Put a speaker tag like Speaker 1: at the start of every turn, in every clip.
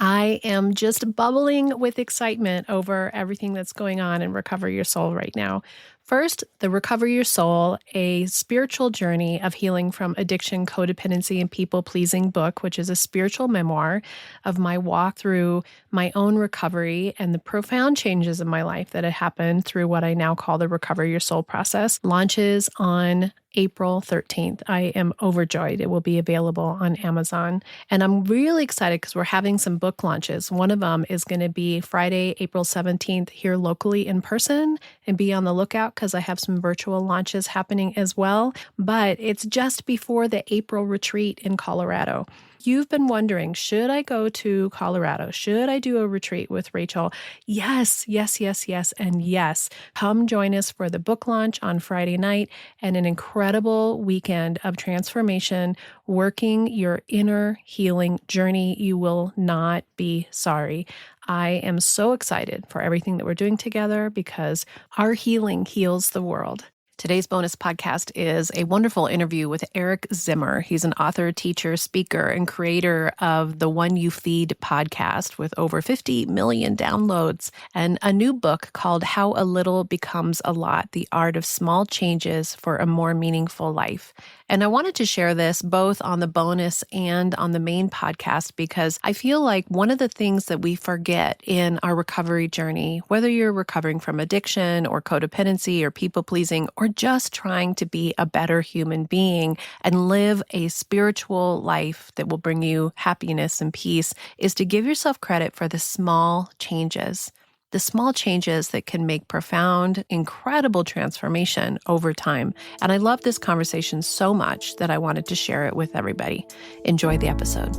Speaker 1: I am just bubbling with excitement over everything that's going on in Recover Your Soul right now. First, the Recover Your Soul, a spiritual journey of healing from addiction, codependency, and people-pleasing book, which is a spiritual memoir of my walk through my own recovery and the profound changes in my life that had happened through what I now call the Recover Your Soul process, launches on April 13th. I am overjoyed. It will be available on Amazon. And I'm really excited because we're having some book launches. One of them is going to be Friday, April 17th here locally in person, and be on the lookout because I have some virtual launches happening as well. But it's just before the April retreat in Colorado. You've been wondering, should I go to Colorado? Should I do a retreat with Rachel? Yes, yes, yes, yes, and yes. Come join us for the book launch on Friday night and an incredible weekend of transformation, working your inner healing journey. You will not be sorry. I am so excited for everything that we're doing together because our healing heals the world. Today's bonus podcast is a wonderful interview with Eric Zimmer. He's an author, teacher, speaker, and creator of the One You Feed podcast with over 50 million downloads and a new book called How a Little Becomes a Lot, The Art of Small Changes for a More Meaningful Life. And I wanted to share this both on the bonus and on the main podcast because I feel like one of the things that we forget in our recovery journey, whether you're recovering from addiction or codependency or people-pleasing or just trying to be a better human being and live a spiritual life that will bring you happiness and peace, is to give yourself credit for the small changes. The small changes that can make profound, incredible transformation over time. And I love this conversation so much that I wanted to share it with everybody. Enjoy the episode.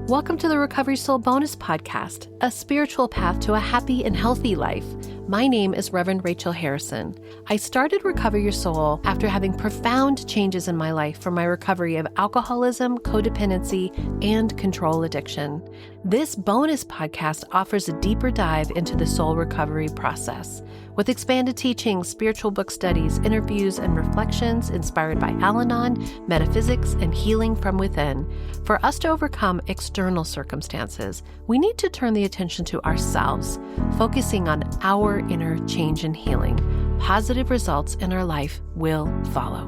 Speaker 1: Welcome to the Recovery Soul Bonus Podcast, a spiritual path to a happy and healthy life. My name is Reverend Rachel Harrison. I started Recover Your Soul after having profound changes in my life from my recovery of alcoholism, codependency, and control addiction. This bonus podcast offers a deeper dive into the soul recovery process, with expanded teachings, spiritual book studies, interviews, and reflections inspired by Al-Anon, metaphysics, and healing from within. For us to overcome external circumstances, we need to turn the attention to ourselves, focusing on our inner change and healing. Positive results in our life will follow.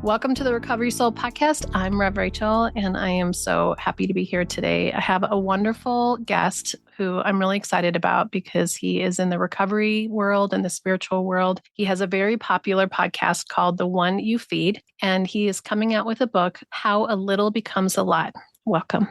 Speaker 1: Welcome to the Recovery Soul Podcast. I'm Rev Rachel, and I am so happy to be here today. I have a wonderful guest who I'm really excited about because he is in the recovery world and the spiritual world. He has a very popular podcast called The One You Feed, and he is coming out with a book, How a Little Becomes a Lot. Welcome.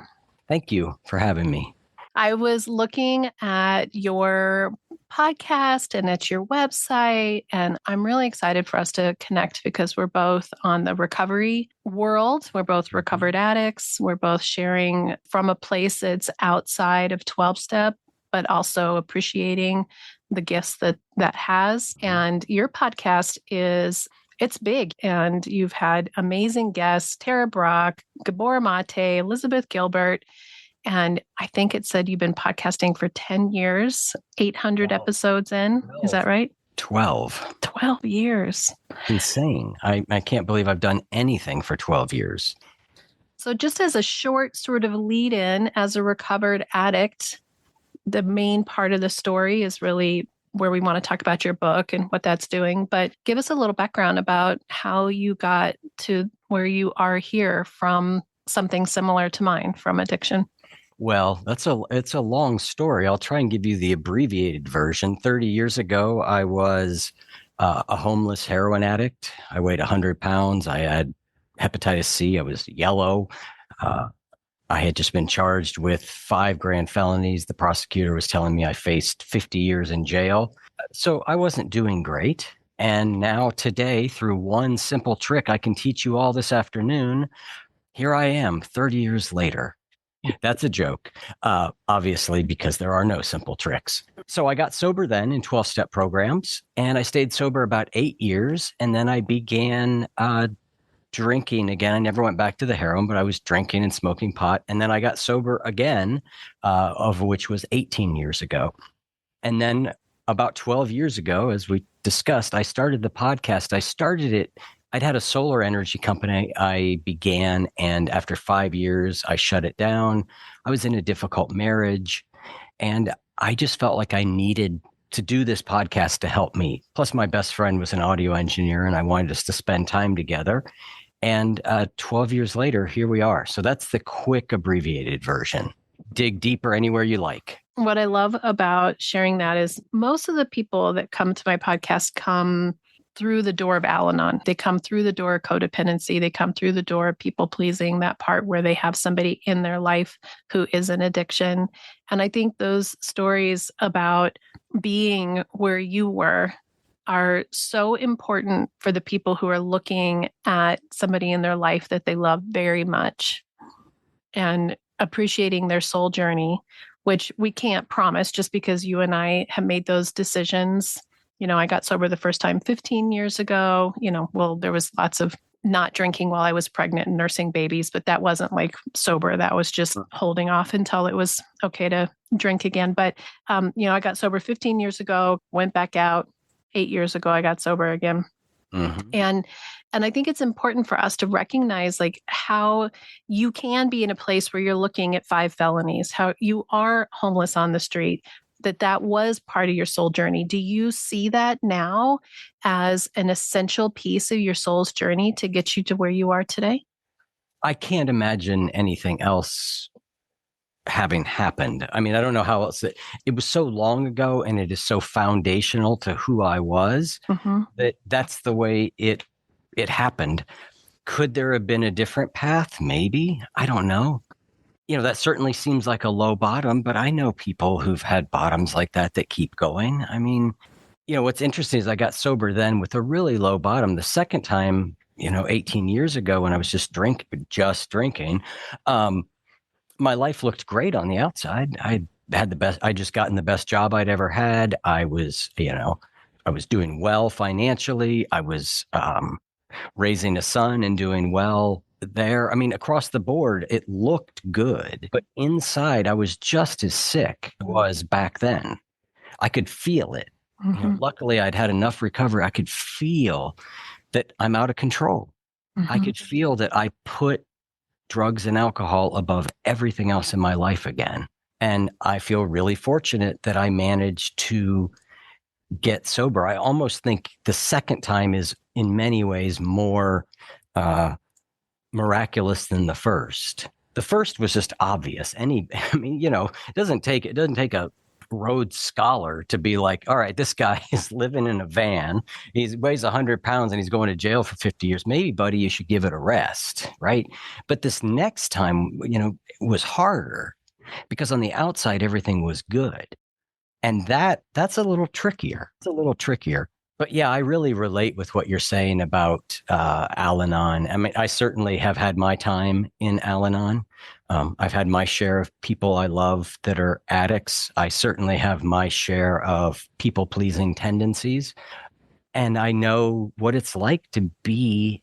Speaker 2: Thank you for having me.
Speaker 1: I was looking at your podcast and at your website, and I'm really excited for us to connect because we're both on the recovery world. We're both recovered addicts. We're both sharing from a place that's outside of 12-step, but also appreciating the gifts that has. And your podcast it's big, and you've had amazing guests, Tara Brock, Gabor Mate, Elizabeth Gilbert. And I think it said you've been podcasting for 10 years, 800 episodes in. 12. Is that right?
Speaker 2: 12.
Speaker 1: 12 years.
Speaker 2: Insane. I can't believe I've done anything for 12 years.
Speaker 1: So just as a short sort of lead in, as a recovered addict, the main part of the story is really where we want to talk about your book and what that's doing. But give us a little background about how you got to where you are here from something similar to mine, from addiction.
Speaker 2: Well, it's a long story. I'll try and give you the abbreviated version. 30 years ago, I was a homeless heroin addict. I weighed 100 pounds. I had hepatitis C. I was yellow. I had just been charged with 5 grand felonies. The prosecutor was telling me I faced 50 years in jail. So I wasn't doing great. And now today, through one simple trick I can teach you all this afternoon, here I am 30 years later. That's a joke, obviously, because there are no simple tricks. So I got sober then in 12-step programs, and I stayed sober about 8 years. And then I began drinking again. I never went back to the heroin, but I was drinking and smoking pot. And then I got sober again, of which was 18 years ago. And then about 12 years ago, as we discussed, I started the podcast. I started it I'd had a solar energy company I began, and after 5 years, I shut it down. I was in a difficult marriage, and I just felt like I needed to do this podcast to help me. Plus, my best friend was an audio engineer, and I wanted us to spend time together. And 12 years later, here we are. So that's the quick abbreviated version. Dig deeper anywhere you like.
Speaker 1: What I love about sharing that is most of the people that come to my podcast come through the door of Al-Anon. They come through the door of codependency. They come through the door of people pleasing, that part where they have somebody in their life who is an addiction. And I think those stories about being where you were are so important for the people who are looking at somebody in their life that they love very much and appreciating their soul journey, which we can't promise just because you and I have made those decisions. I got sober the first time 15 years ago. Well, there was lots of not drinking while I was pregnant and nursing babies, but that wasn't like sober. That was just holding off until it was okay to drink again. But, I got sober 15 years ago, went back out. 8 years ago, I got sober again. Mm-hmm. And I think it's important for us to recognize like how you can be in a place where you're looking at 5 felonies, how you are homeless on the street, that was part of your soul journey. Do you see that now as an essential piece of your soul's journey to get you to where you are today?
Speaker 2: I can't imagine anything else having happened. I mean, I don't know how else it was so long ago, and it is so foundational to who I was that's the way it happened. Could there have been a different path? Maybe. I don't know. That certainly seems like a low bottom, but I know people who've had bottoms like that keep going. I mean, what's interesting is I got sober then with a really low bottom. The second time, 18 years ago when I was just drinking, my life looked great on the outside. I just gotten the best job I'd ever had. I was doing well financially. I was raising a son and doing well there. I mean, across the board, it looked good. But inside, I was just as sick as I was back then. I could feel it. Mm-hmm. Luckily, I'd had enough recovery. I could feel that I'm out of control. Mm-hmm. I could feel that I put drugs and alcohol above everything else in my life again. And I feel really fortunate that I managed to get sober. I almost think the second time is in many ways more miraculous than the first. The first was just obvious. It doesn't take a Rhodes Scholar to be like, all right, this guy is living in a van. He weighs 100 pounds and he's going to jail for 50 years. Maybe, buddy, you should give it a rest, right? But this next time, it was harder because on the outside, everything was good. And that's a little trickier. It's a little trickier. But yeah, I really relate with what you're saying about Al-Anon. I mean, I certainly have had my time in Al-Anon. I've had my share of people I love that are addicts. I certainly have my share of people-pleasing tendencies. And I know what it's like to be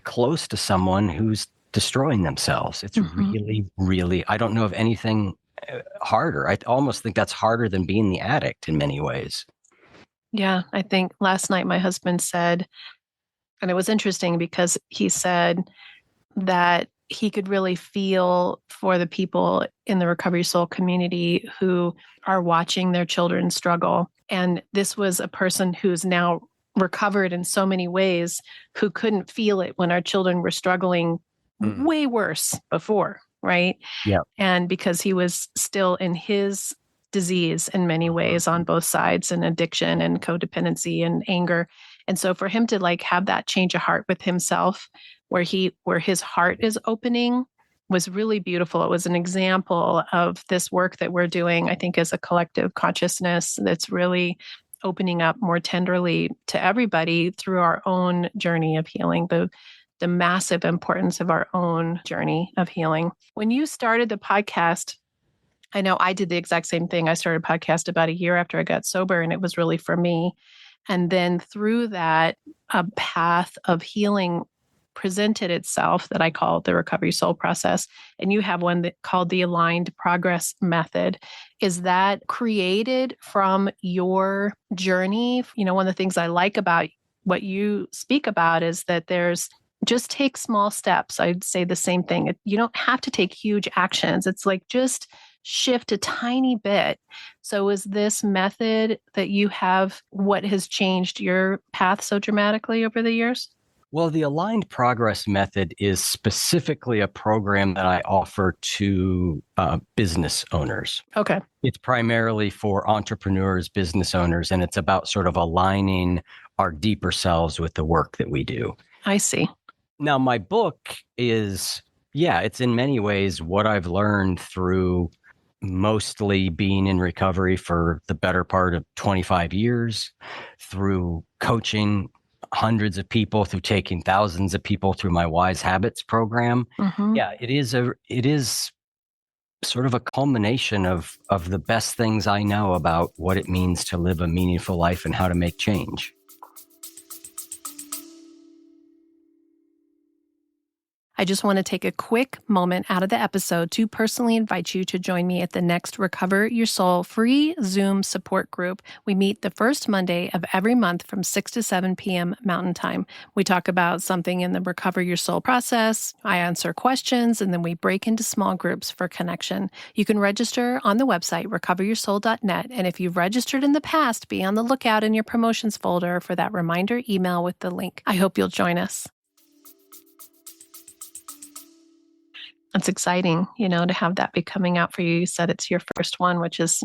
Speaker 2: close to someone who's destroying themselves. It's really, really, I don't know of anything harder. I almost think that's harder than being the addict in many ways.
Speaker 1: Yeah, I think last night my husband said, and it was interesting because he said that he could really feel for the people in the Recovery Soul community who are watching their children struggle. And this was a person who's now recovered in so many ways who couldn't feel it when our children were struggling way worse before, right?
Speaker 2: Yeah.
Speaker 1: And because he was still in his disease in many ways on both sides, and addiction and codependency and anger. And so for him to like have that change of heart with himself where his heart is opening was really beautiful. It was an example of this work that we're doing, I think, as a collective consciousness that's really opening up more tenderly to everybody through our own journey of healing, the massive importance of our own journey of healing. When you started the podcast, I know I did the exact same thing. I started a podcast about a year after I got sober, and it was really for me. And then through that, a path of healing presented itself that I call the Recovery Soul process. And you have one that called the Aligned Progress Method. Is that created from your journey? One of the things I like about what you speak about is that there's just take small steps. I'd say the same thing. You don't have to take huge actions. It's like just shift a tiny bit. So is this method that you have what has changed your path so dramatically over the years?
Speaker 2: Well, the aligned progress method is specifically a program that I offer to business owners.
Speaker 1: Okay.
Speaker 2: It's primarily for entrepreneurs, business owners, and it's about sort of aligning our deeper selves with the work that we do.
Speaker 1: I see.
Speaker 2: Now, my book is, it's in many ways what I've learned through mostly being in recovery for the better part of 25 years, through coaching hundreds of people, through taking thousands of people through my Wise Habits program.
Speaker 1: Mm-hmm.
Speaker 2: Yeah, it is sort of a culmination of the best things I know about what it means to live a meaningful life and how to make change.
Speaker 1: I just want to take a quick moment out of the episode to personally invite you to join me at the next Recover Your Soul free Zoom support group. We meet the first Monday of every month from 6 to 7 p.m. Mountain Time. We talk about something in the Recover Your Soul process. I answer questions, and then we break into small groups for connection. You can register on the website, recoveryoursoul.net. And if you've registered in the past, be on the lookout in your promotions folder for that reminder email with the link. I hope you'll join us. It's exciting, to have that be coming out for you. You said it's your first one, which is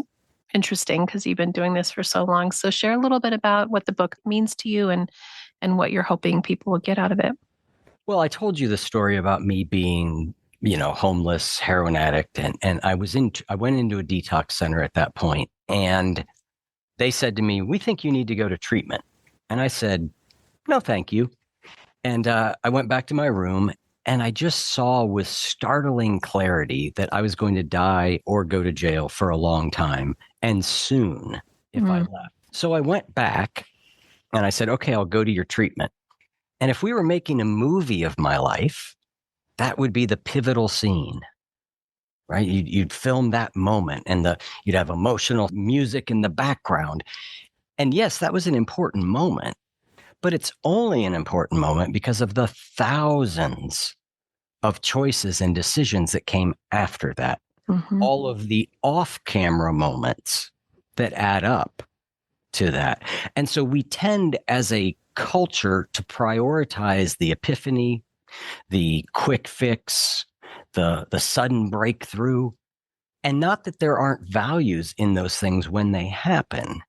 Speaker 1: interesting because you've been doing this for so long. So share a little bit about what the book means to you and what you're hoping people will get out of it.
Speaker 2: Well, I told you the story about me being, homeless, heroin addict, and I went into a detox center at that point, and they said to me, "We think you need to go to treatment." And I said, "No, thank you." And I went back to my room. And I just saw with startling clarity that I was going to die or go to jail for a long time, and soon if I left. So I went back and I said, okay, I'll go to your treatment. And if we were making a movie of my life, that would be the pivotal scene, right? You'd film that moment and you'd have emotional music in the background. And yes, that was an important moment. But it's only an important moment because of the thousands of choices and decisions that came after that. Mm-hmm. All of the off-camera moments that add up to that. And so we tend as a culture to prioritize the epiphany, the quick fix, the sudden breakthrough, and not that there aren't values in those things when they happen.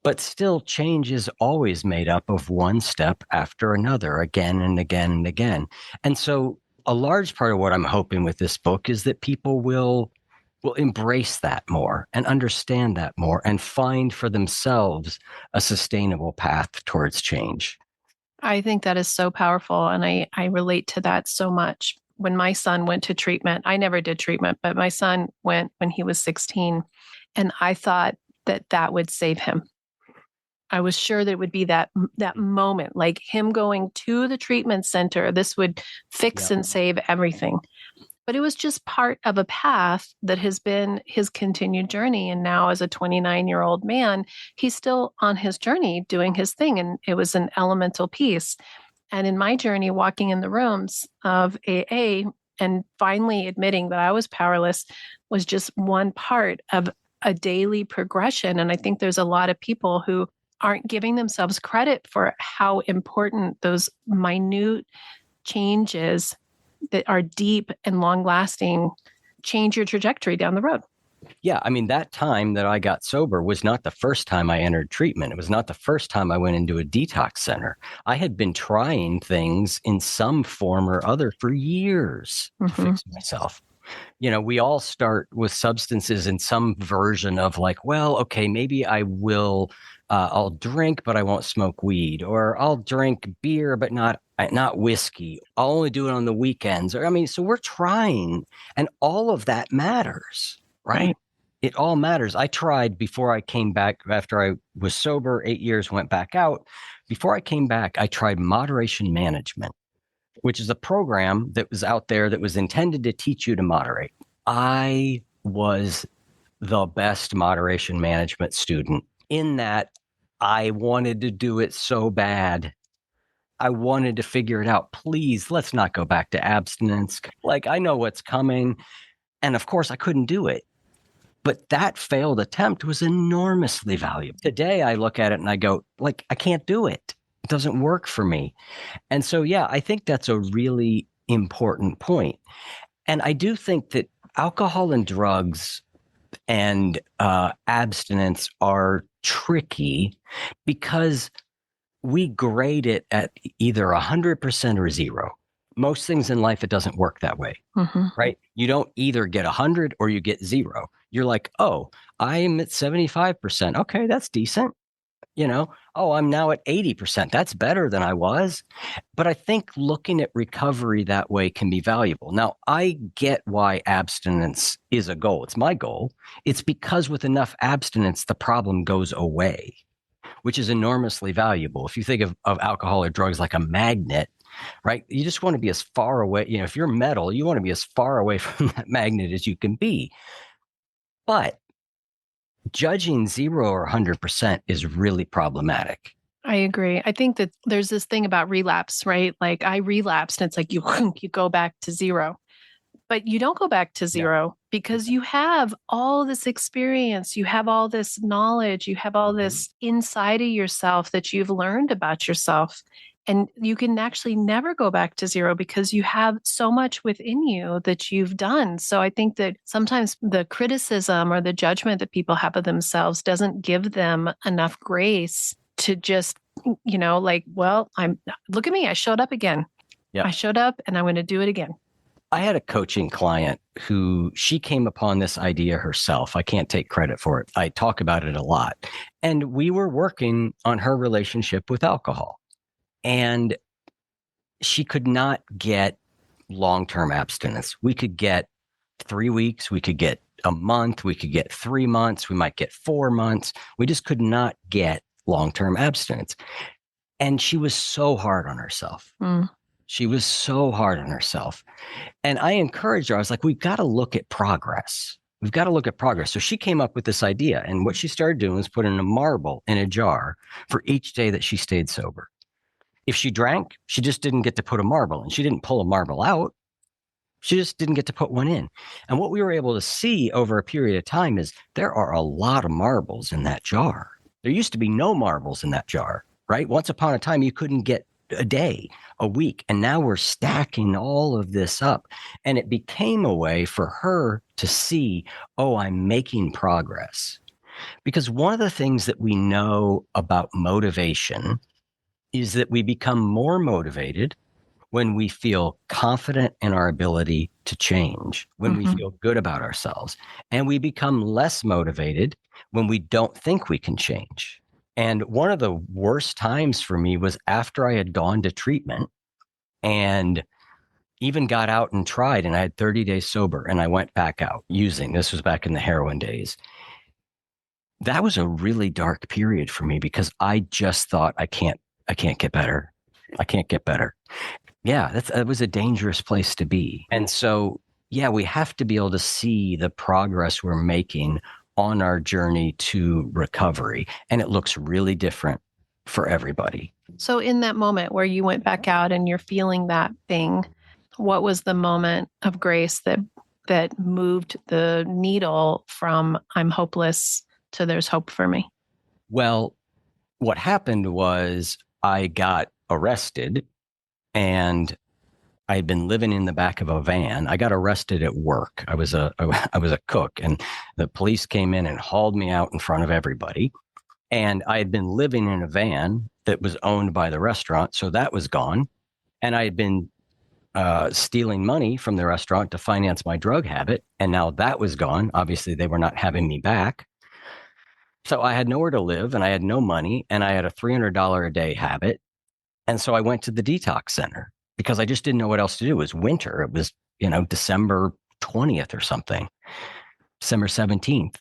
Speaker 2: But still, change is always made up of one step after another, again and again and again. And so a large part of what I'm hoping with this book is that people will embrace that more and understand that more and find for themselves a sustainable path towards change.
Speaker 1: I think that is so powerful. And I relate to that so much. When my son went to treatment, I never did treatment, but my son went when he was 16. And I thought that would save him. I was sure that it would be that moment, like him going to the treatment center. This would fix and save everything. But it was just part of a path that has been his continued journey. And now as a 29-year-old man, he's still on his journey doing his thing. And it was an elemental piece. And in my journey, walking in the rooms of AA and finally admitting that I was powerless was just one part of a daily progression. And I think there's a lot of people who aren't giving themselves credit for how important those minute changes that are deep and long lasting change your trajectory down the road.
Speaker 2: Yeah. I mean, that time that I got sober was not the first time I entered treatment. It was not the first time I went into a detox center. I had been trying things in some form or other for years to fix myself. We all start with substances in some version of like, well, okay, maybe I'll drink, but I won't smoke weed, or I'll drink beer, but not whiskey. I'll only do it on the weekends. So we're trying, and all of that matters, right? It all matters. I tried before I came back, after I was sober 8 years, went back out. Before I came back, I tried moderation management, which is a program that was out there that was intended to teach you to moderate. I was the best moderation management student in that I wanted to do it so bad. I wanted to figure it out. Please, let's not go back to abstinence. Like, I know what's coming. And of course, I couldn't do it. But that failed attempt was enormously valuable. Today, I look at it and I go, like, I can't do it. It doesn't work for me. And so, yeah, I think that's a really important point. And I do think that alcohol and drugs and abstinence are tricky because we grade it at either 100% or zero. Most things in life, it doesn't work that way, right? You don't either get 100 or you get zero. You're like, oh, I'm at 75%. Okay, that's decent. Oh, I'm now at 80%. That's better than I was. But I think looking at recovery that way can be valuable. Now, I get why abstinence is a goal. It's my goal. It's because with enough abstinence, the problem goes away, which is enormously valuable. If you think of alcohol or drugs like a magnet, right? You just want to be as far away. If you're metal, you want to be as far away from that magnet as you can be. But judging 0 or 100% is really problematic.
Speaker 1: I agree. I think that there's this thing about relapse, right? Like I relapsed and it's like you go back to zero. But you don't go back to zero because you have all this experience, you have all this knowledge, you have all this inside of yourself that you've learned about yourself. And you can actually never go back to zero because you have so much within you that you've done. So I think that sometimes the criticism or the judgment that people have of themselves doesn't give them enough grace to just, like, well, look at me, I showed up again. Yep. I showed up and I'm going to do it again.
Speaker 2: I had a coaching client who she came upon this idea herself. I can't take credit for it. I talk about it a lot. And we were working on her relationship with alcohol. And she could not get long-term abstinence. We could get 3 weeks. We could get a month. We could get 3 months. We might get 4 months. We just could not get long-term abstinence. And she was so hard on herself. She was so hard on herself. And I encouraged her. I was like, we've got to look at progress. We've got to look at progress. So she came up with this idea. And what she started doing was putting a marble in a jar for each day that she stayed sober. If she drank, she just didn't get to put a marble in. She didn't pull a marble out. She just didn't get to put one in. And what we were able to see over a period of time is there are a lot of marbles in that jar. There used to be no marbles in that jar, right? Once upon a time, you couldn't get a day, a week. And now we're stacking all of this up. And it became a way for her to see, oh, I'm making progress. Because one of the things that we know about motivation is that we become more motivated when we feel confident in our ability to change, when we feel good about ourselves. And we become less motivated when we don't think we can change. And one of the worst times for me was after I had gone to treatment and even got out and tried, and I had 30 days sober, and I went back out using, this was back in the heroin days. That was a really dark period for me because I just thought, I can't get better. I can't get better. Yeah, that was a dangerous place to be. And so, yeah, we have to be able to see the progress we're making on our journey to recovery. And it looks really different for everybody.
Speaker 1: So in that moment where you went back out and you're feeling that thing, what was the moment of grace that moved the needle from I'm hopeless to there's hope for me?
Speaker 2: Well, what happened was I got arrested and I had been living in the back of a van. I got arrested at work. I was a cook, and the police came in and hauled me out in front of everybody. And I had been living in a van that was owned by the restaurant, so that was gone. And I had been stealing money from the restaurant to finance my drug habit, and now that was gone. Obviously, they were not having me back. So I had nowhere to live, and I had no money, and I had a $300 a day habit. And so I went to the detox center because I just didn't know what else to do. It was winter. It was, December 20th or something, December 17th.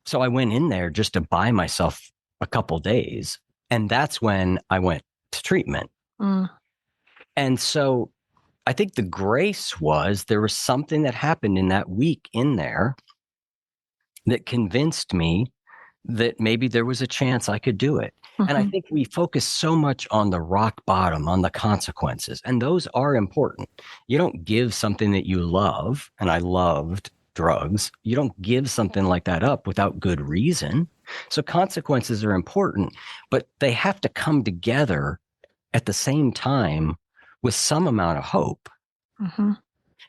Speaker 2: So I went in there just to buy myself a couple days. And that's when I went to treatment. And so I think the grace was there was something that happened in that week in there that convinced me that maybe there was a chance I could do it. And I
Speaker 1: Mm-hmm.
Speaker 2: think we focus so much on the rock bottom, on the consequences, and those are important. You don't give something that you love, and I loved drugs. You don't give something like that up without good reason. So consequences are important, but they have to come together at the same time with some amount of hope.
Speaker 1: Mm-hmm.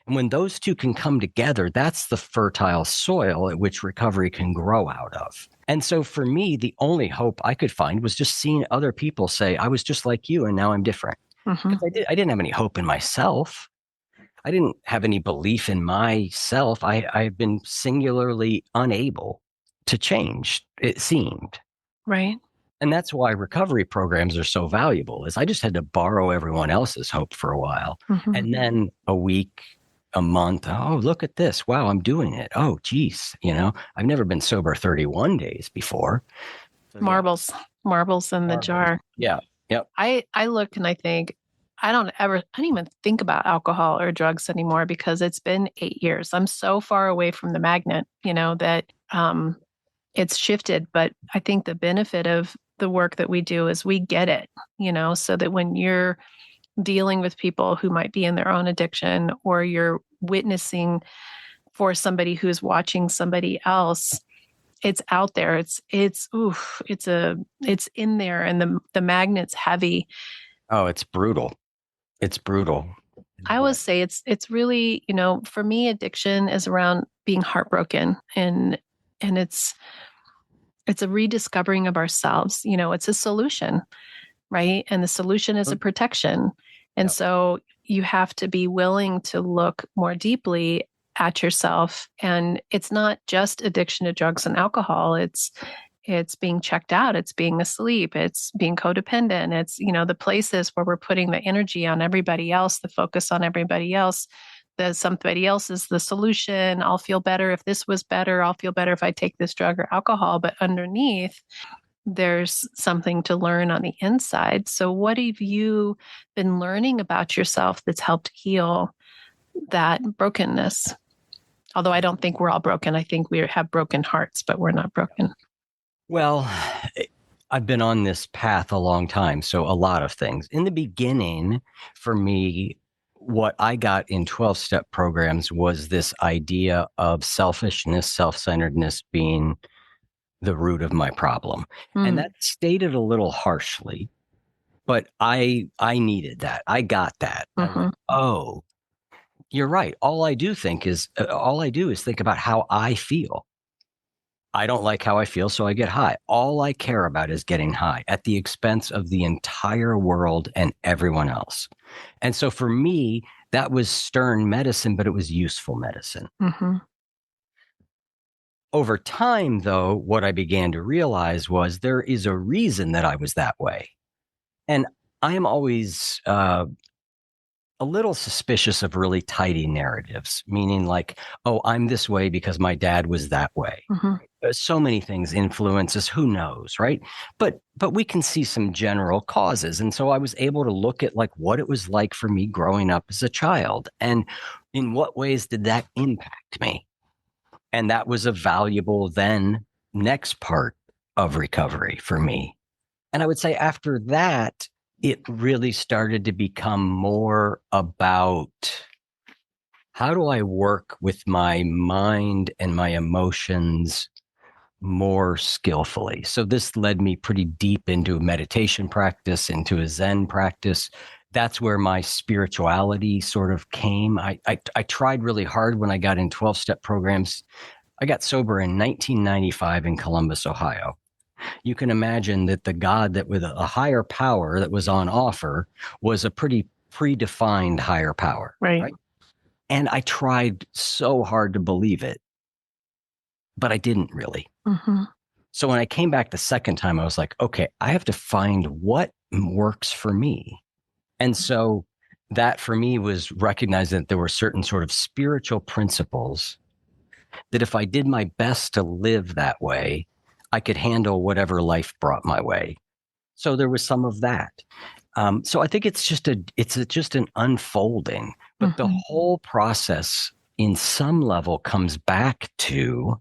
Speaker 2: And when those two can come together, that's the fertile soil at which recovery can grow out of. And so for me, the only hope I could find was just seeing other people say, I was just like you and now I'm different.
Speaker 1: Mm-hmm.
Speaker 2: Because I didn't have any hope in myself. I didn't have any belief in myself. I've been singularly unable to change, it seemed.
Speaker 1: Right.
Speaker 2: And that's why recovery programs are so valuable, is I just had to borrow everyone else's hope for a while.
Speaker 1: Mm-hmm.
Speaker 2: And then a week, a month, oh, look at this. Wow, I'm doing it. Oh, geez. I've never been sober 31 days before. So yeah.
Speaker 1: Marbles in the jar.
Speaker 2: Yeah. Yep.
Speaker 1: I look and I think, I don't even think about alcohol or drugs anymore because it's been 8 years. I'm so far away from the magnet, that it's shifted. But I think the benefit of the work that we do is we get it, so that when you're dealing with people who might be in their own addiction, or you're witnessing for somebody who's watching somebody else, it's out there. It's in there, and the magnet's heavy.
Speaker 2: Oh, it's brutal. It's brutal.
Speaker 1: I always say it's really, for me, addiction is around being heartbroken, and it's a rediscovering of ourselves. It's a solution, right? And the solution is a protection. And so you have to be willing to look more deeply at yourself. And it's not just addiction to drugs and alcohol. It's being checked out. It's being asleep. It's being codependent. It's, the places where we're putting the energy on everybody else, the focus on everybody else, that somebody else is the solution. I'll feel better if this was better. I'll feel better if I take this drug or alcohol. But underneath, there's something to learn on the inside. So what have you been learning about yourself that's helped heal that brokenness? Although I don't think we're all broken. I think we have broken hearts, but we're not broken.
Speaker 2: Well, I've been on this path a long time. So a lot of things. In the beginning, for me, what I got in 12-step programs was this idea of selfishness, self-centeredness being the root of my problem. And that stated a little harshly, but I needed that. I got that. I went, oh, you're right. All I do is think about how I feel. I don't like how I feel, so I get high. All I care about is getting high at the expense of the entire world and everyone else. And so for me, that was stern medicine, but it was useful medicine.
Speaker 1: Mm-hmm.
Speaker 2: Over time, though, what I began to realize was there is a reason that I was that way. And I am always a little suspicious of really tidy narratives, meaning like, oh, I'm this way because my dad was that way.
Speaker 1: Mm-hmm.
Speaker 2: So many things influence us, who knows, right? But we can see some general causes. And so I was able to look at like what it was like for me growing up as a child and in what ways did that impact me. And that was a valuable then next part of recovery for me. And I would say after that, it really started to become more about how do I work with my mind and my emotions more skillfully. So this led me pretty deep into a meditation practice, into a Zen practice. That's where my spirituality sort of came. I tried really hard when I got in 12-step programs. I got sober in 1995 in Columbus, Ohio. You can imagine that the God that with a higher power that was on offer was a pretty predefined higher power.
Speaker 1: Right?
Speaker 2: And I tried so hard to believe it, but I didn't really.
Speaker 1: Mm-hmm.
Speaker 2: So when I came back the second time, I was like, okay, I have to find what works for me. And so that for me was recognizing that there were certain sort of spiritual principles that if I did my best to live that way, I could handle whatever life brought my way. So there was some of that. So I think it's just an unfolding, but the whole process in some level comes back to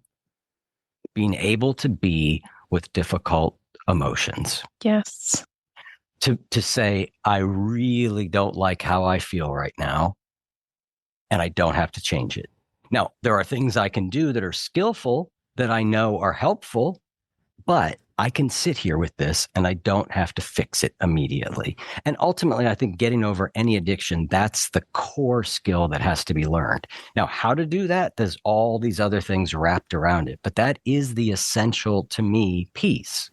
Speaker 2: being able to be with difficult emotions.
Speaker 1: Yes.
Speaker 2: To say, I really don't like how I feel right now, and I don't have to change it. Now, there are things I can do that are skillful that I know are helpful, but I can sit here with this and I don't have to fix it immediately. And ultimately, I think getting over any addiction, that's the core skill that has to be learned. Now, how to do that, there's all these other things wrapped around it, but that is the essential, to me, piece.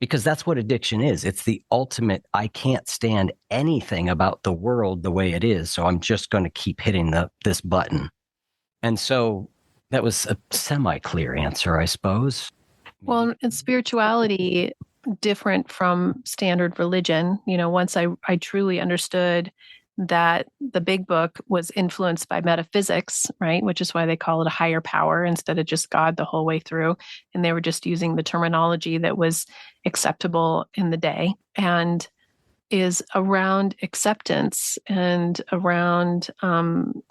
Speaker 2: Because that's what addiction is. It's the ultimate, I can't stand anything about the world the way it is. So I'm just going to keep hitting this button. And so that was a semi-clear answer, I suppose.
Speaker 1: Well, in spirituality, different from standard religion, once I truly understood that the big book was influenced by metaphysics, right? Which is why they call it a higher power instead of just God the whole way through. And they were just using the terminology that was acceptable in the day and is around acceptance and around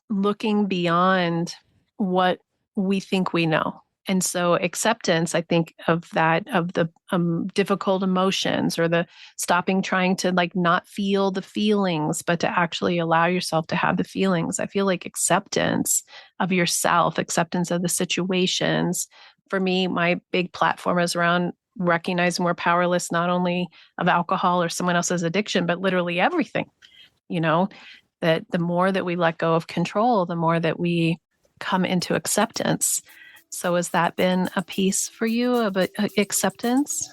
Speaker 1: looking beyond what we think we know. And so acceptance, I think of that, of the difficult emotions or the stopping trying to like not feel the feelings, but to actually allow yourself to have the feelings. I feel like acceptance of yourself, acceptance of the situations. For me, my big platform is around recognizing we're powerless, not only of alcohol or someone else's addiction, but literally everything, you know, that the more that we let go of control, the more that we come into acceptance. So has that been a piece for you of acceptance?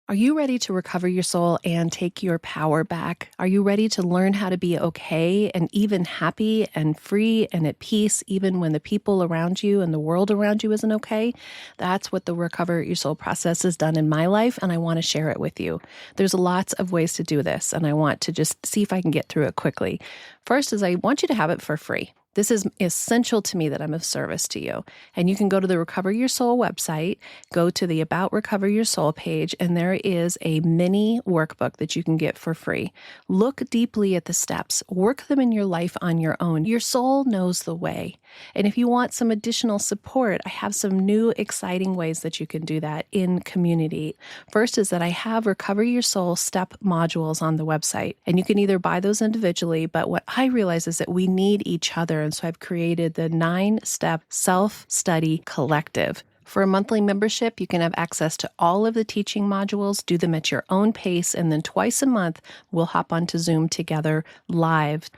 Speaker 1: Are you ready to recover your soul and take your power back? Are you ready to learn how to be okay and even happy and free and at peace, even when the people around you and the world around you isn't okay? That's what the Recover Your Soul process has done in my life, and I want to share it with you. There's lots of ways to do this, and I want to just see if I can get through it quickly. First is I want you to have it for free. This is essential to me that I'm of service to you. And you can go to the Recover Your Soul website, go to the About Recover Your Soul page, and there is a mini workbook that you can get for free. Look deeply at the steps. Work them in your life on your own. Your soul knows the way. And if you want some additional support, I have some new exciting ways that you can do that in community. First is that I have Recover Your Soul step modules on the website. And you can either buy those individually, but what I realize is that we need each other. And so I've created the 9-step self-study collective. For a monthly membership, you can have access to all of the teaching modules, do them at your own pace, and then twice a month, we'll hop onto Zoom together live.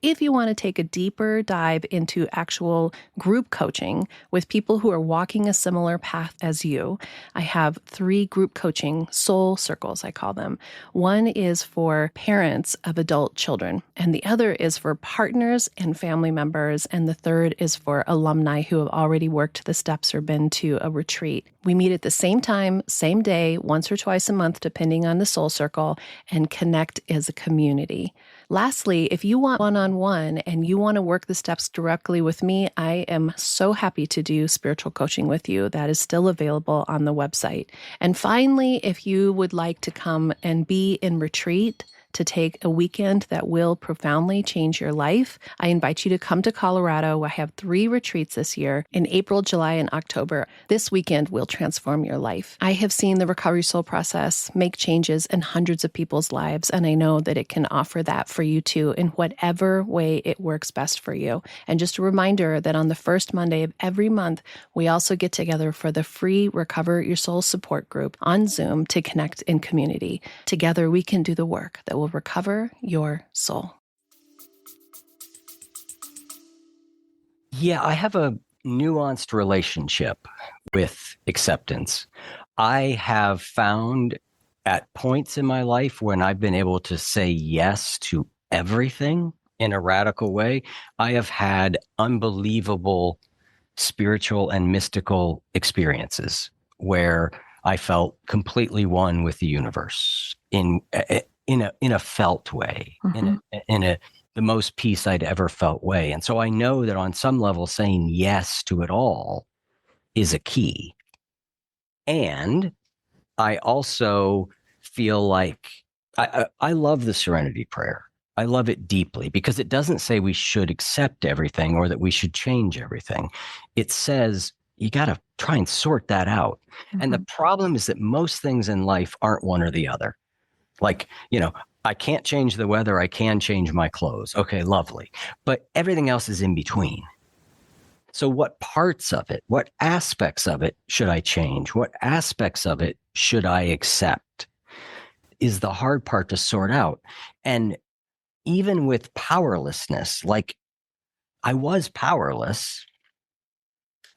Speaker 1: If you want to take a deeper dive into actual group coaching with people who are walking a similar path as you, I have 3 group coaching soul circles, I call them. One is for parents of adult children, and the other is for partners and family members, and the third is for alumni who have already worked the steps or been to a retreat. We meet at the same time, same day, once or twice a month, depending on the soul circle, and connect as a community. Lastly, if you want one-on-one and you want to work the steps directly with me, I am so happy to do spiritual coaching with you. That is still available on the website. And finally, if you would like to come and be in retreat, to take a weekend that will profoundly change your life, I invite you to come to Colorado. I have 3 retreats this year in April, July, and October. This weekend will transform your life. I have seen the Recovery Soul process make changes in hundreds of people's lives, and I know that it can offer that for you too in whatever way it works best for you. And just a reminder that on the first Monday of every month, we also get together for the free Recover Your Soul support group on Zoom to connect in community. Together, we can do the work that will recover your soul.
Speaker 2: Yeah, I have a nuanced relationship with acceptance. I have found at points in my life when I've been able to say yes to everything in a radical way, I have had unbelievable spiritual and mystical experiences where I felt completely one with the universe in a felt way, in a the most peace I'd ever felt way. And so I know that on some level, saying yes to it all is a key. And I also feel like I love the serenity prayer. I love it deeply because it doesn't say we should accept everything or that we should change everything. It says you got to try and sort that out. Mm-hmm. And the problem is that most things in life aren't one or the other. Like, I can't change the weather. I can change my clothes. Okay, lovely. But everything else is in between. So what parts of it, what aspects of it should I change? What aspects of it should I accept is the hard part to sort out. And even with powerlessness, like I was powerless,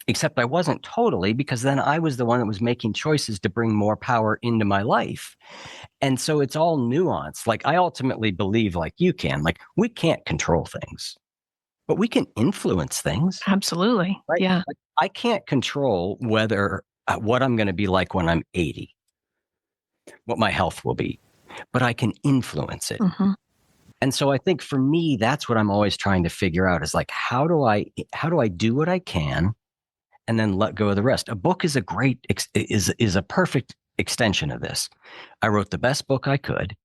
Speaker 2: except I wasn't totally, because then I was the one that was making choices to bring more power into my life. And so it's all nuanced. Like I ultimately believe, like you can, like we can't control things, but we can influence things.
Speaker 1: Absolutely.
Speaker 2: Right?
Speaker 1: Yeah.
Speaker 2: Like, I can't control whether what I'm going to be like when I'm 80, what my health will be, but I can influence it. Mm-hmm. And so I think for me, that's what I'm always trying to figure out is like, how do I do what I can and then let go of the rest? A book is is a perfect extension of this. I wrote the best book I could.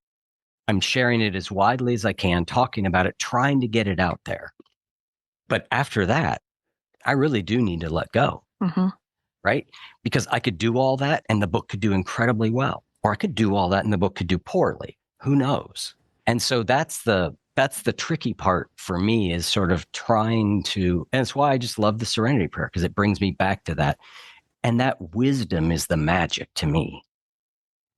Speaker 2: I'm sharing it as widely as I can, talking about it, trying to get it out there. But after that, I really do need to let go. Mm-hmm. Right? Because I could do all that and the book could do incredibly well, or I could do all that and the book could do poorly. Who knows? And so that's the tricky part for me is sort of trying to, and it's why I just love the Serenity Prayer because it brings me back to that. And that wisdom is the magic to me.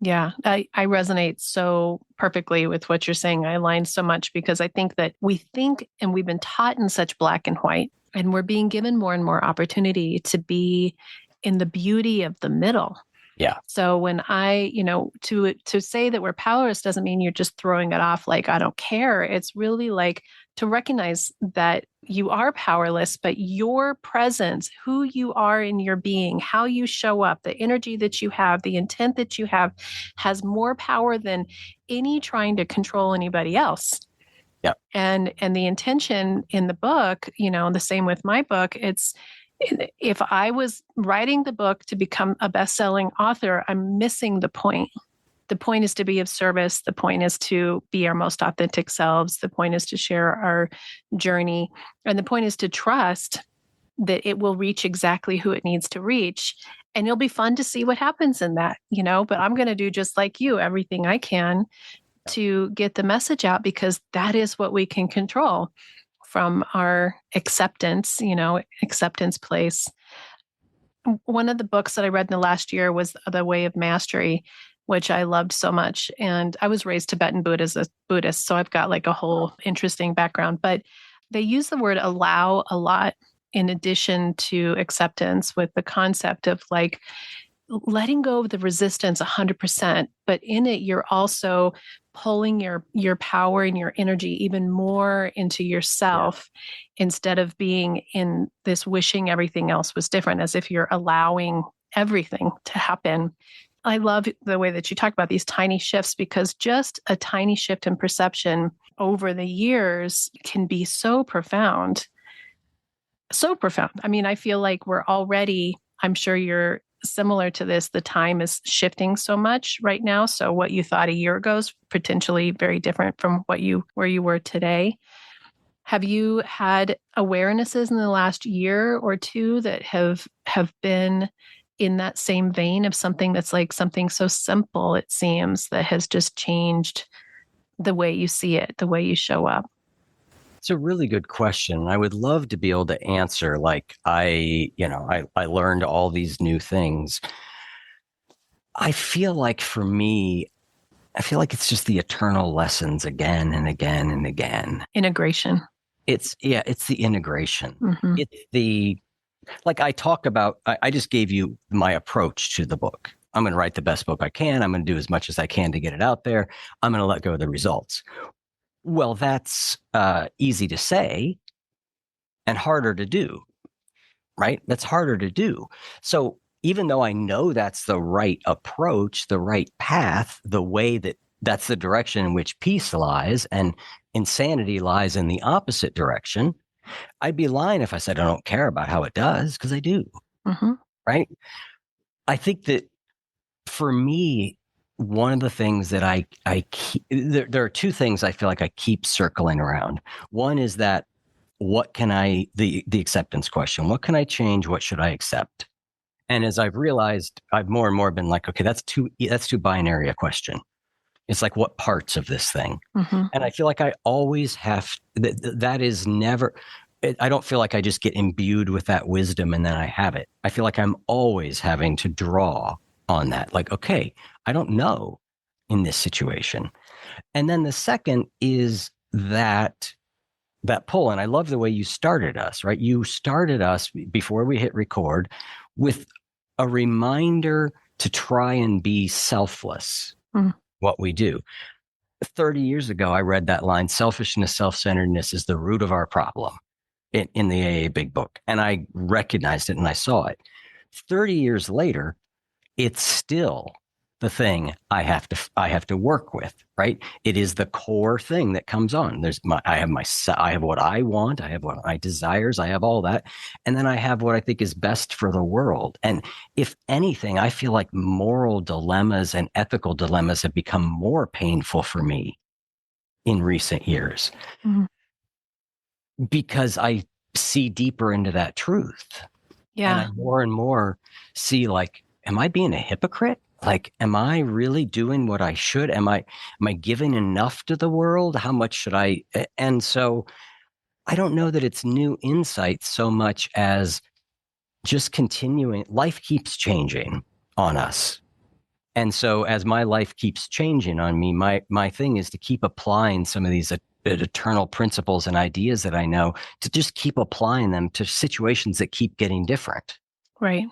Speaker 1: Yeah, I resonate so perfectly with what you're saying. I align so much because I think that we think and we've been taught in such black and white, and we're being given more and more opportunity to be in the beauty of the middle.
Speaker 2: Yeah.
Speaker 1: So when to say that we're powerless doesn't mean you're just throwing it off like, I don't care. It's really like to recognize that you are powerless, but your presence, who you are in your being, how you show up, the energy that you have, the intent that you have has more power than any trying to control anybody else.
Speaker 2: Yeah.
Speaker 1: And the intention in the book, the same with my book, if I was writing the book to become a best-selling author, I'm missing the point. The point is to be of service. The point is to be our most authentic selves. The point is to share our journey. And the point is to trust that it will reach exactly who it needs to reach. And it'll be fun to see what happens in that, but I'm going to do just like you, everything I can to get the message out because that is what we can control. From our acceptance place. One of the books that I read in the last year was The Way of Mastery, which I loved so much. And I was raised Tibetan Buddhist, so I've got like a whole interesting background. But they use the word allow a lot in addition to acceptance with the concept of like letting go of the resistance 100%. But in it, you're also pulling your power and your energy even more into yourself instead of being in this wishing everything else was different, as if you're allowing everything to happen. I love the way that you talk about these tiny shifts because just a tiny shift in perception over the years can be so profound. So profound. I mean, I feel like we're already, I'm sure you're similar to this, the time is shifting so much right now. So what you thought a year ago is potentially very different from where you were today. Have you had awarenesses in the last year or two that have been in that same vein of something that's like something so simple, it seems, that has just changed the way you see it, the way you show up?
Speaker 2: It's a really good question. I would love to be able to answer like I learned all these new things. I feel like for me, it's just the eternal lessons again and again and again.
Speaker 1: Integration.
Speaker 2: It's the integration. Mm-hmm. It's like I talk about, I just gave you my approach to the book. I'm going to write the best book I can. I'm going to do as much as I can to get it out there. I'm going to let go of the results. Well, that's easy to say and harder to do, right? That's harder to do. So even though I know that's the right approach, the right path, the way that's the direction in which peace lies and insanity lies in the opposite direction, I'd be lying if I said I don't care about how it does, because I do, mm-hmm. Right? I think that for me, one of the things that I keep, there are two things I feel like I keep circling around. One is that what can the acceptance question, what can I change? What should I accept? And as I've realized, I've more and more been like, okay, that's too binary a question. It's like, what parts of this thing?
Speaker 1: Mm-hmm.
Speaker 2: And I feel like I always have that is never, I don't feel like I just get imbued with that wisdom and then I have it. I feel like I'm always having to draw on that. Like, okay, I don't know in this situation. And then the second is that pull. And I love the way you started us, right? You started us before we hit record with a reminder to try and be selfless, what we do. 30 years ago, I read that line, selfishness, self-centeredness is the root of our problem in the AA Big Book. And I recognized it and I saw it. 30 years later, it's still the thing I have to work with, right? It is the core thing that comes on. I have what I want, I have what my desires, I have all that. And then I have what I think is best for the world. And if anything, I feel like moral dilemmas and ethical dilemmas have become more painful for me in recent years
Speaker 1: Mm-hmm.
Speaker 2: because I see deeper into that truth. And I
Speaker 1: Yeah.
Speaker 2: more and more see, like, am I being a hypocrite? Like, am I really doing what I should? Am I giving enough to the world? How much should I? And so I don't know that it's new insight so much as just continuing. Life keeps changing on us. And so as my life keeps changing on me, my thing is to keep applying some of these eternal principles and ideas that I know, to just keep applying them to situations that keep getting different.
Speaker 1: Right.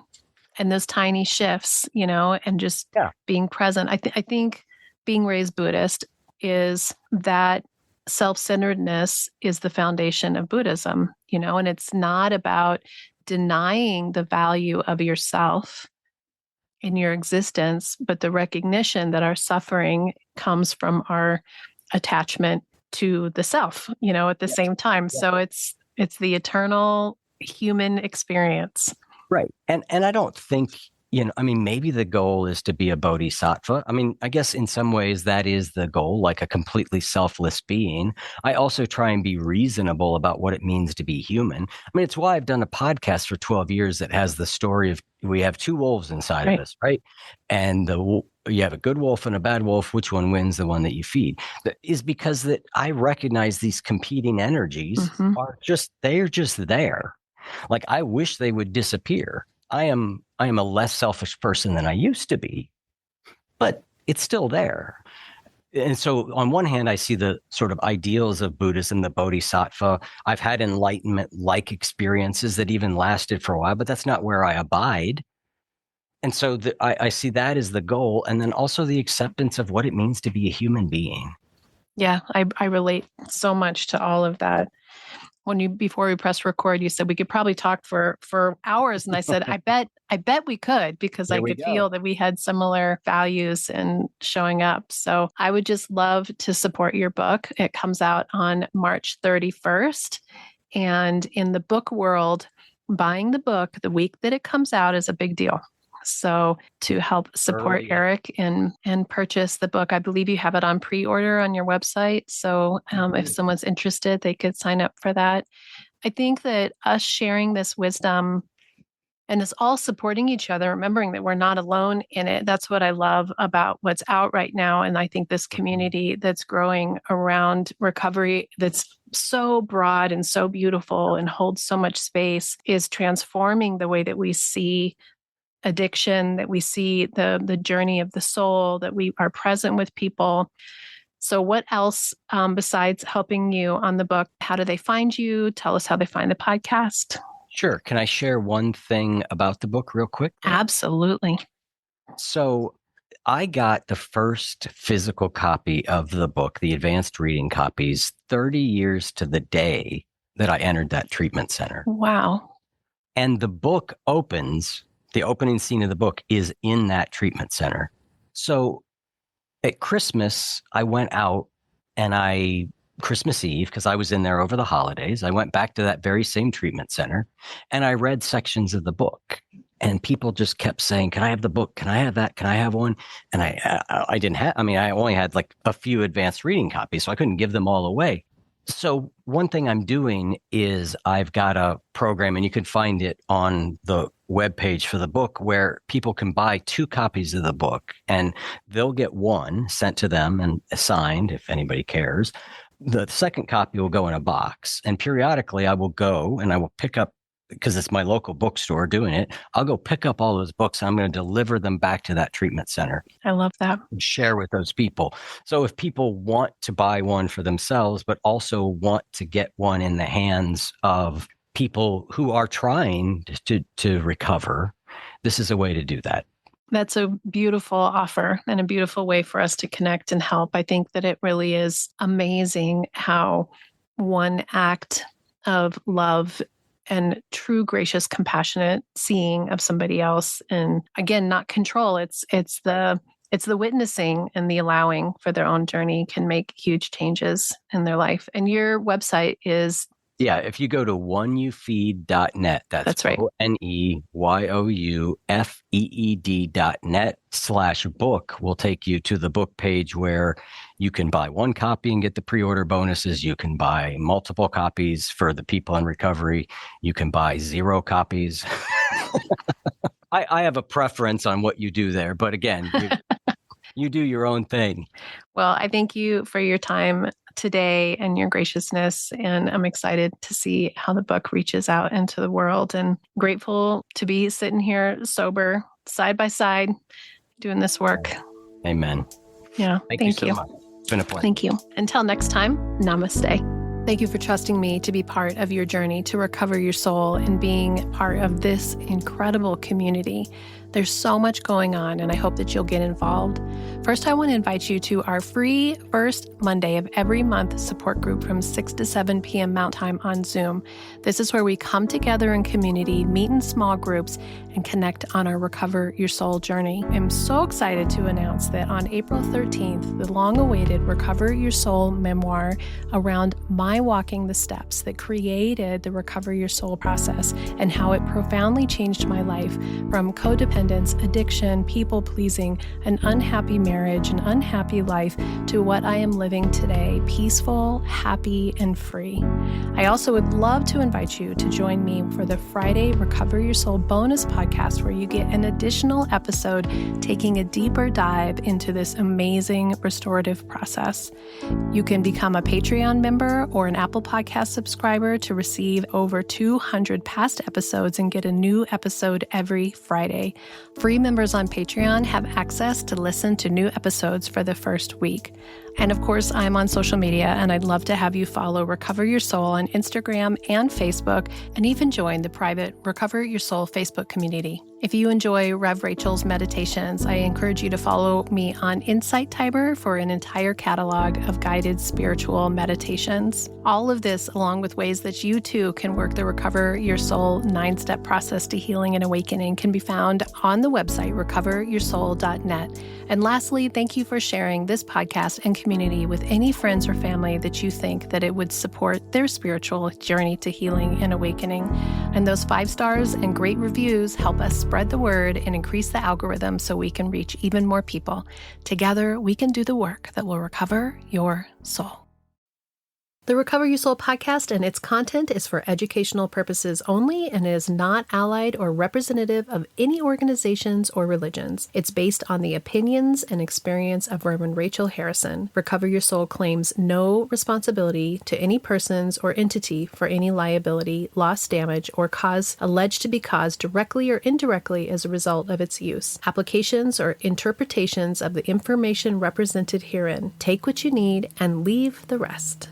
Speaker 1: And those tiny shifts, and just
Speaker 2: Yeah.
Speaker 1: being present. I think being raised Buddhist is that self-centeredness is the foundation of Buddhism, and it's not about denying the value of yourself in your existence, but the recognition that our suffering comes from our attachment to the self, at the
Speaker 2: Yeah.
Speaker 1: same time.
Speaker 2: Yeah.
Speaker 1: So it's the eternal human experience.
Speaker 2: Right. And I don't think, I mean, maybe the goal is to be a bodhisattva. I mean, I guess in some ways that is the goal, like a completely selfless being. I also try and be reasonable about what it means to be human. I mean, it's why I've done a podcast for 12 years that has the story of we have two wolves inside of
Speaker 1: Right.
Speaker 2: us, right? And you have a good wolf and a bad wolf. Which one wins? The one that you feed. That is because that I recognize these competing energies
Speaker 1: Mm-hmm.
Speaker 2: they're just there. Like, I wish they would disappear. I am a less selfish person than I used to be, but it's still there. And so on one hand, I see the sort of ideals of Buddhism, the bodhisattva. I've had enlightenment like experiences that even lasted for a while, but that's not where I abide. And so I see that as the goal. And then also the acceptance of what it means to be a human being.
Speaker 1: Yeah, I relate so much to all of that. Before we press record, you said we could probably talk for hours, and I said I bet we could, because
Speaker 2: There
Speaker 1: I
Speaker 2: we
Speaker 1: could
Speaker 2: go.
Speaker 1: feel that we had similar values and showing up. So I would just love to support your book. It comes out on March 31st, and in the book world, buying the book the week that it comes out is a big deal. So to help support Eric and purchase the book, I believe you have it on pre-order on your website. So if someone's interested, they could sign up for that. I think that us sharing this wisdom and us all supporting each other, remembering that we're not alone in it. That's what I love about what's out right now. And I think this community that's growing around recovery, that's so broad and so beautiful and holds so much space, is transforming the way that we see addiction, that we see the journey of the soul, that we are present with people. So what else besides helping you on the book? How do they find you? Tell us how they find the podcast.
Speaker 2: Sure. Can I share one thing about the book real quick?
Speaker 1: Absolutely.
Speaker 2: So I got the first physical copy of the book, the advanced reading copies, 30 years to the day that I entered that treatment center.
Speaker 1: Wow.
Speaker 2: And the book opens, the opening scene of the book is in that treatment center. So at Christmas, I went out and Christmas Eve, because I was in there over the holidays, I went back to that very same treatment center and I read sections of the book. And people just kept saying, "Can I have the book? Can I have that? Can I have one?" And I didn't have. I mean, I only had like a few advanced reading copies, so I couldn't give them all away. So one thing I'm doing is I've got a program, and you can find it on the webpage for the book, where people can buy 2 copies of the book, and they'll get one sent to them and signed if anybody cares. The second copy will go in a box, and periodically I will go and I will pick up, because it's my local bookstore doing it. I'll go pick up all those books. And I'm going to deliver them back to that treatment center.
Speaker 1: I love that.
Speaker 2: And share with those people. So if people want to buy one for themselves, but also want to get one in the hands of people who are trying to recover, this is a way to do that.
Speaker 1: That's a beautiful offer and a beautiful way for us to connect and help. I think that it really is amazing how one act of love and true, gracious, compassionate seeing of somebody else, and again, not control. It's the witnessing and the allowing for their own journey can make huge changes in their life. And your website is
Speaker 2: if you go to oneyoufeed.net, that's right. oneyoufeed.net/book will take you to the book page where you can buy 1 copy and get the pre-order bonuses. You can buy multiple copies for the people in recovery. You can buy 0 copies. I have a preference on what you do there, but again, you do your own thing.
Speaker 1: Well, I thank you for your time today and your graciousness. And I'm excited to see how the book reaches out into the world, and grateful to be sitting here sober, side by side, doing this work.
Speaker 2: Amen.
Speaker 1: Yeah.
Speaker 2: Thank you so much. It's been a pleasure.
Speaker 1: Thank you. Until next time, namaste. Thank you for trusting me to be part of your journey to recover your soul and being part of this incredible community. There's so much going on, and I hope that you'll get involved. First, I want to invite you to our free first Monday of every month support group from 6 to 7 p.m. Mountain Time on Zoom. This is where we come together in community, meet in small groups, and connect on our Recover Your Soul journey. I'm so excited to announce that on April 13th, the long-awaited Recover Your Soul memoir around my walking the steps that created the Recover Your Soul process and how it profoundly changed my life from codependence, addiction, people-pleasing, an unhappy marriage, an unhappy life, to what I am living today, peaceful, happy, and free. I also would love to invite you to join me for the Friday Recover Your Soul bonus podcast, where you get an additional episode taking a deeper dive into this amazing restorative process. You can become a Patreon member or an Apple Podcast subscriber to receive over 200 past episodes and get a new episode every Friday. Free members on Patreon have access to listen to new episodes for the first week. And of course, I'm on social media, and I'd love to have you follow Recover Your Soul on Instagram and Facebook, and even join the private Recover Your Soul Facebook community. If you enjoy Rev Rachel's meditations, I encourage you to follow me on Insight Timer for an entire catalog of guided spiritual meditations. All of this, along with ways that you too can work the Recover Your Soul 9-step process to healing and awakening, can be found on the website recoveryoursoul.net. And lastly, thank you for sharing this podcast and community with any friends or family that you think that it would support their spiritual journey to healing and awakening. And those 5 stars and great reviews help us spread the word and increase the algorithm so we can reach even more people. Together, we can do the work that will recover your soul. The Recover Your Soul podcast and its content is for educational purposes only and is not allied or representative of any organizations or religions. It's based on the opinions and experience of Reverend Rachel Harrison. Recover Your Soul claims no responsibility to any persons or entity for any liability, loss, damage, or cause alleged to be caused directly or indirectly as a result of its use. Applications or interpretations of the information represented herein. Take what you need and leave the rest.